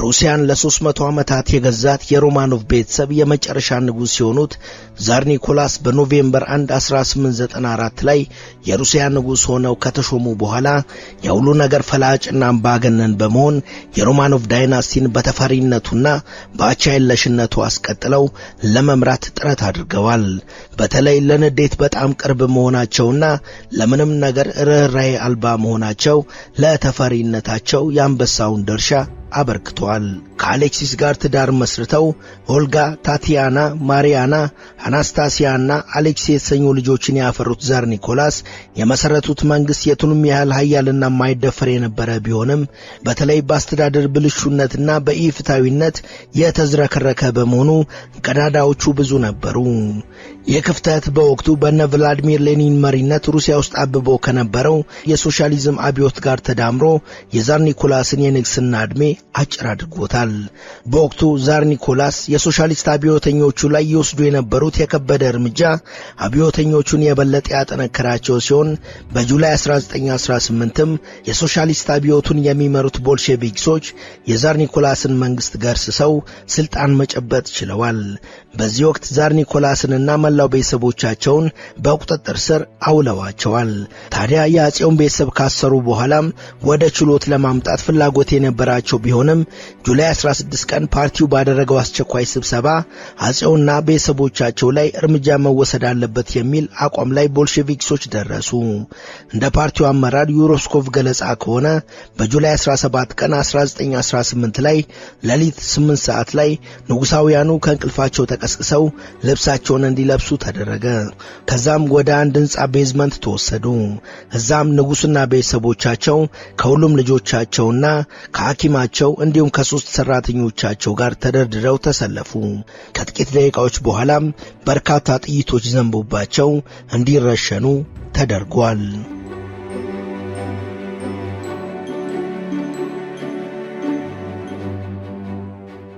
ሩሲያን ለ300 ዓመታት የገዛት የሮማኖቭ ቤተሰብ የመጨረሻ ንጉስ የሆኑት ዛር ኒኮላስ በኖቬምበር 1 1894 ላይ የሩሲያ ንጉስ ሆነው ከተሾሙ በኋላ የሁሉ ነገር ፈላጭና አምባገነን በመሆን የሮማኖቭ ዳይናስቲን በተፈሪነቱና በአቻየለሽነቱ አስቀጥለው ለመምራት ጥረት አድርገዋል። በተለይ ለንዴት በጣም ቅርብ መሆናቸውና ለምንም ነገር ርህራሄ አልባ መሆናቸው ለተፈሪነታቸው የአንበሳውን ድርሻ አበርክቷል። ከአሌክሲስ ጋር ትዳር መስርተው ኦልጋ፣ ታቲያና፣ ማሪያና፣ አናስታሲያና አሌክሲ የተሰኙ ልጆችን ያፈሩት ዛር ኒኮላስ የመሰረቱት መንግስት የቱንም ያህል ኃያልና የማይደፈር የነበረ ቢሆንም በተለይ በአስተዳደር ብልሹነትና በኢፍታዊነት የተዝረከረከ በመሆኑ ቀዳዳዎቹ ብዙ ነበሩ። የክፍተት በወቅቱ በነ ቭላዲሚር ሌኒን መሪነት ሩሲያ ውስጥ አብቦ ከነበረው የሶሻሊዝም አብዮት ጋር ተዳምሮ የዛር ኒኮላስን የንግስና ዕድሜ አጭር አድርጎታል። በወቅቱ ዛር ኒኮላስ የሶሻሊስት አብዮተኞቹ ላይ ይወስዱ የነበሩት የከበደ እርምጃ አብዮተኞቹን የበለጠ ያጠነከራቸው ሲሆን በጁላይ 1918ም የሶሻሊስት አብዮቱን የሚመሩት ቦልሼቪክሶች የዛር ኒኮላስን መንግስት ገርስሰው ስልጣን መጨበጥ ችለዋል። በዚህ ወቅት ዛር ኒኮላስንና መላው ቤተሰቦቻቸውን በቁጥጥር ስር አውለዋቸዋል። ታዲያ የአጼውን ቤተሰብ ካሰሩ በኋላም ወደ ችሎት ለማምጣት ፍላጎት የነበራቸው ቢሆንም ጁላይ 16 ቀን ፓርቲው ባደረገው አስቸኳይ ስብሰባ አጼውና ቤተሰቦቻቸው ላይ እርምጃ መወሰድ አለበት የሚል አቋም ላይ ቦልሼቪክሶች ደረሱ። እንደ ፓርቲው አመራር ዩሮስኮቭ ገለጻ ከሆነ በጁላይ 17 ቀን 1918 ላይ ሌሊት 8 ሰዓት ላይ ንጉሳውያኑ ከእንቅልፋቸው ተቀስቅሰው ልብሳቸውን እንዲለብሱ ተደረገ። ከዛም ወደ አንድ ህንጻ ቤዝመንት ተወሰዱ። እዛም ንጉስና ቤተሰቦቻቸው ከሁሉም ልጆቻቸውና ከሐኪማቸው እንዲሁም ከሶስት ሰራተኞቻቸው ጋር ተደርድረው ተሰለፉ። ከጥቂት ደቂቃዎች በኋላም በርካታ ጥይቶች ዘንቦባቸው እንዲረሸኑ ተደርጓል።